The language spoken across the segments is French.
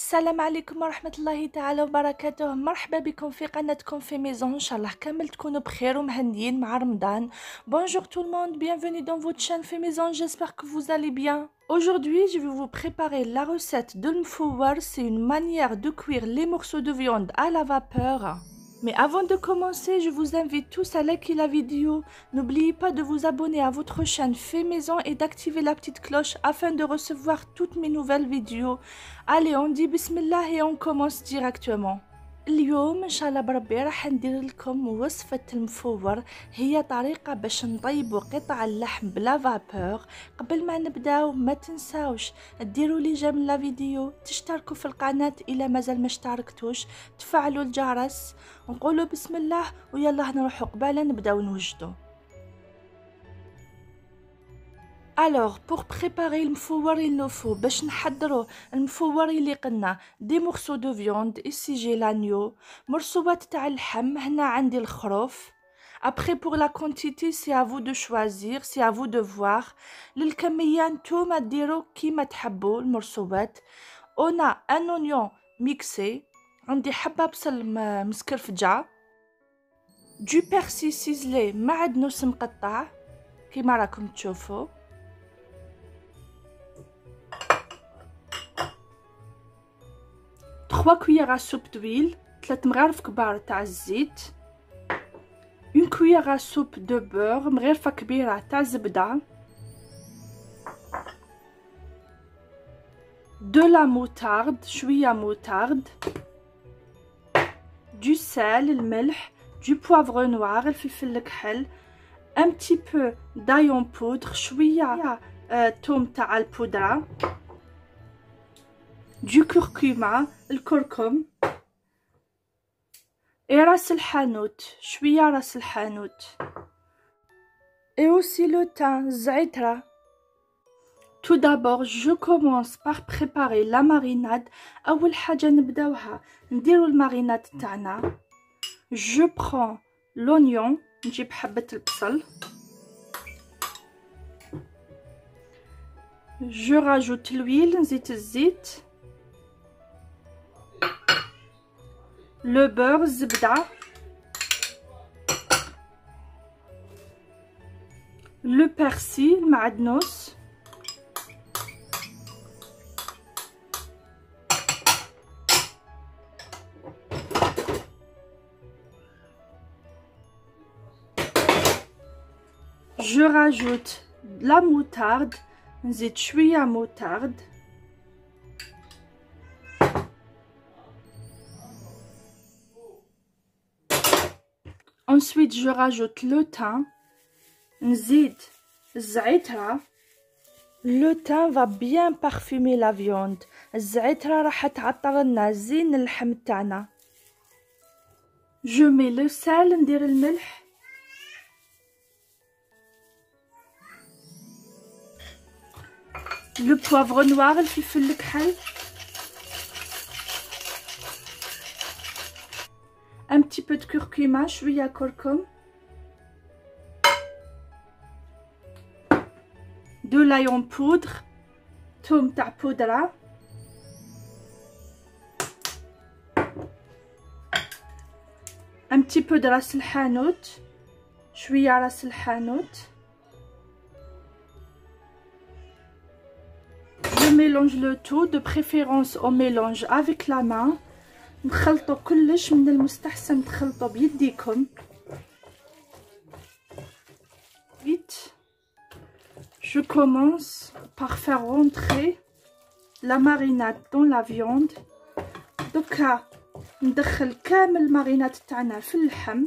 السلام عليكم ورحمة الله تعالى وبركاته. مرحبا بكم في قناتكم في ميزون. ان شاء الله كامل تكونوا بخير ومهنيين مع رمضان. Bonjour tout le monde, bienvenue dans votre chaîne fait maison, j'espère que vous allez bien. Aujourd'hui, je vais vous préparer la recette de l'mfouar. C'est une manière de cuire les morceaux de viande à la vapeur. Mais avant de commencer, je vous invite tous à liker la vidéo. N'oubliez pas de vous abonner à votre chaîne Fait Maison et d'activer la petite cloche afin de recevoir toutes mes nouvelles vidéos. Allez, on dit Bismillah et on commence directement. اليوم ان شاء الله بربي راح ندير لكم وصفة المفور. هي طريقة باش نطيبوا قطع اللحم بلا فابور. قبل ما نبداو ما تنساوش ديروا لي جيم لا فيديو، تشتركوا في القناة الى مازال ما اشتركتوش، تفعلوا الجرس، نقولوا بسم الله ويلا نروحوا قبالة نبداو نوجدوا. Alors, pour préparer le mfouar, il nous faut باش نحضروا المفور اللي قلنا دي morceaux de viande. Ici j'ai l'agneau. مرصوات تاع اللحم، هنا عندي الخروف. Après pour la quantité c'est à vous de choisir, c'est à vous de voir. للكمية نتوما ديروا كيما تحبوا المرصوات. On a un oignon mixé. عندي حبة بصل مسكرفجة. Du persil ciselé مع دنوس مقطع كيما راكم تشوفوا. 3 cuillères à soupe d'huile, 3 مغارف كبار تاع الزيت. 1 cuillère à soupe de beurre, مغرفة كبيرة تاع الزبدة. de la moutarde, شوية moutarde. du sel, الملح. du poivre noir, الفلفل الكحل. un petit peu d'ail en poudre, شوية توم تاع البودرة. du curcuma, الكركم. et راس الحانوت، شوية راس الحانوت. et aussi le thym، الزعترة. tout d'abord je commence par préparer la marinade. أول حاجة نبداوها نديرو الماريناد تاعنا. je prends l'oignon، نجيب حبة البصل. je rajoute l'huile، نزيد الزيت. le beurre، الزبدة. le persil، المعدنوس. je rajoute la moutarde، نزيد شوية moutarde. Ensuite, je rajoute le thym. نزيد الزعترة. Le thym va bien parfumer la viande. الزعترة راح تعطر لنا زين اللحم تاعنا. Je mets le sel، ندير الملح. le poivre noir، الفلفل الكحل. un petit peu de curcuma، شوية كركم. de l'ail en poudre، توم تاع بودرة. un petit peu de راس الحانوت، شوية راس الحانوت. je mélange le tout، de préférence on mélange avec la main. نخلطوا كلش، من المستحسن تخلطوا بيديكم. vite je commence par faire rentrer la marinade dans la viande. دوكا ندخل كامل الماريناد تاعنا في اللحم.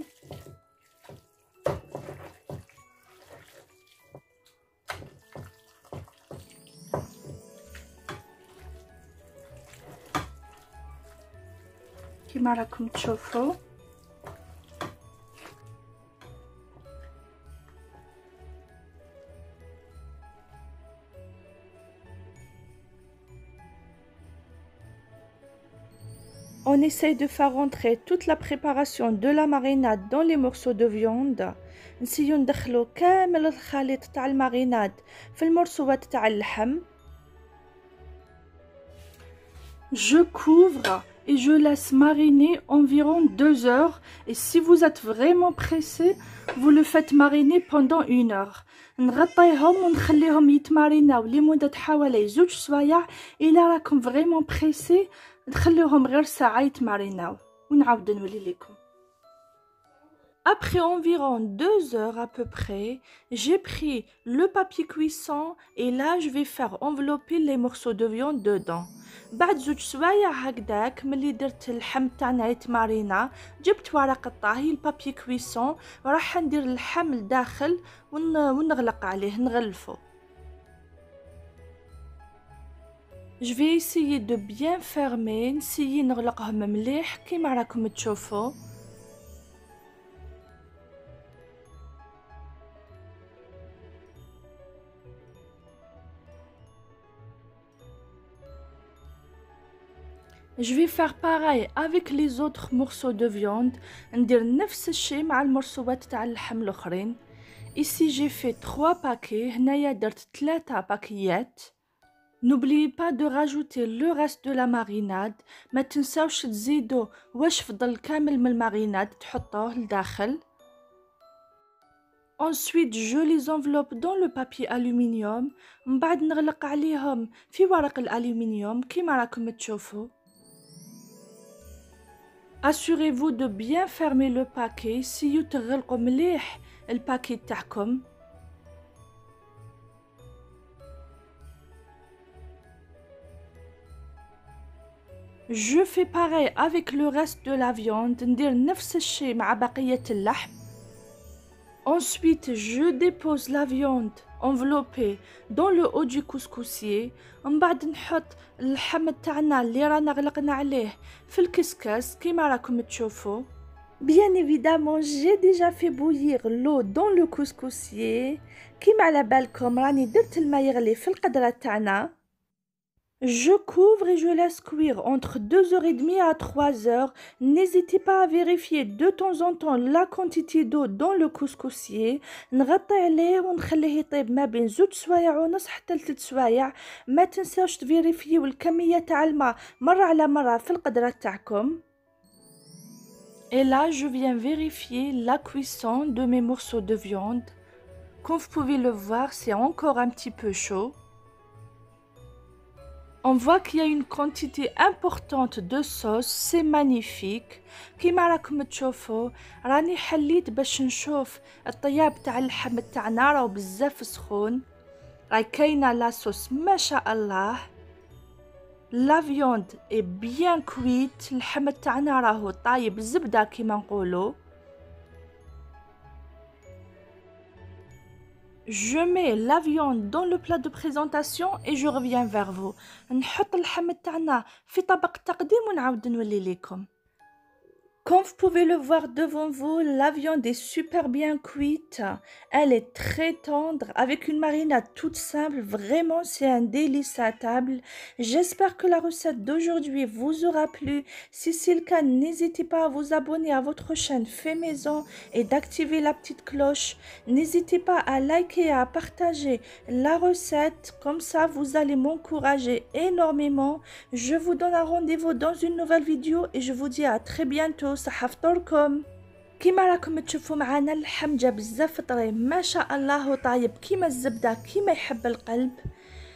كيما راكم تشوفوا. On essaye de faire rentrer toute la préparation de la marinade dans les morceaux de viande. نسيو ندخلو كامل الخليط تاع الماريناد في المرصوات تاع اللحم. Je couvre et je laisse mariner environ 2 heures. Et si vous êtes vraiment pressé, vous le faites mariner pendant 1 heure. نغطيهم ونخليهم يتماريناو لمدة حوالي 2 سوايع. إلا راكم vraiment pressé تخليهم غير ساعة يتماريناو ونعاود نولي لكم. Après environ 2 heures à peu près, j'ai pris le papier cuisson et là je vais faire envelopper les morceaux de viande dedans. بعد 2 سوايع هكداك ملي درت اللحم تاعنا يتمارينا جبت ورق الطهي البابي كويسون وراح ندير اللحم لداخل ونغلق عليه نغلفه. Je vais essayer de bien fermer نسيي نغلقهم مليح كيما راكم تشوفوا. Je vais faire pareil avec les autres morceaux de viande. ندير نفس الشيء مع المرصوات تاع اللحم الاخرين. Ici j'ai fait 3 paquets. هنايا درت 3 باكيات. N'oubliez pas de rajouter le reste de la marinade. ما تنساوش تزيدوا واش فضل كامل من الماريناد تحطوه لداخل. Ensuite, je les enveloppe dans le papier aluminium. من بعد نغلق عليهم في ورق الألومنيوم كيما راكم تشوفوا. Assurez-vous de bien fermer le paquet سيو تغلقوا مليح الباكي تاعكم. Je fais pareil avec le reste de la viande. ندير نفس الشيء مع بقية اللحم. Ensuite, je dépose la viande enveloppée dans le haut du couscoussier. من بعد نحط اللحم تاعنا اللي رانا غلقنا عليه في الكسكاس كيما راكم تشوفوا. Bien évidemment, j'ai déjà fait bouillir l'eau dans le couscoussier. كيما على بالكم راني درت الماء يغلي في القدرة تاعنا. Je couvre et je laisse cuire entre 2h30 à 3h. N'hésitez pas à vérifier de temps en temps la quantité d'eau dans le couscoussier. نغطي عليه ونخليه يطيب ما بين 2 سوايع ونص حتى 3 سوايع. ما تنساوش تفيريفيو الكمية تاع الماء مرة على مرة في القدرة تاعكم. Et là, je viens vérifier la cuisson de mes morceaux de viande. Comme vous pouvez le voir, c'est encore un petit peu chaud. On voit qu'il y a une quantité importante de sauce, c'est magnifique. كيما راكم تشوفوا راني حليت باش نشوف الطياب تاع اللحم تاعنا راهو بزاف سخون. راهي كاينه لا صوص ما شاء الله. La viande est bien cuite. اللحم تاعنا راهو طايب زبده كيما نقولوا. Je mets la viande dans le plat de présentation et je reviens vers vous. نحط اللحم تاعنا في طبق التقديم ونعاود نولي لكم. Comme vous pouvez le voir devant vous, la viande est super bien cuite. Elle est très tendre avec une marinade toute simple. Vraiment, c'est un délice à table. J'espère que la recette d'aujourd'hui vous aura plu. Si c'est le cas, n'hésitez pas à vous abonner à votre chaîne Fait Maison et d'activer la petite cloche. N'hésitez pas à liker et à partager la recette. Comme ça, vous allez m'encourager énormément. Je vous donne un rendez-vous dans une nouvelle vidéo et je vous dis à très bientôt. صحة فطوركم. كيما راكم تشوفوا معانا اللحم جا بزاف طري ما شاء الله وطايب كيما الزبده كيما يحب القلب.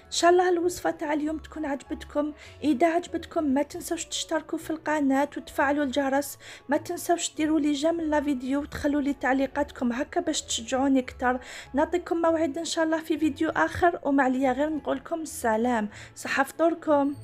ان شاء الله الوصفه تاع اليوم تكون عجبتكم. اذا عجبتكم ما تنسوش تشتركوا في القناه وتفعلوا الجرس. ما تنسوش ديروا لي جيم للفيديو وتخلوا لي تعليقاتكم هكا باش تشجعوني اكثر. نعطيكم موعد ان شاء الله في فيديو اخر وما عليا غير نقول لكم السلام. صحة فطوركم.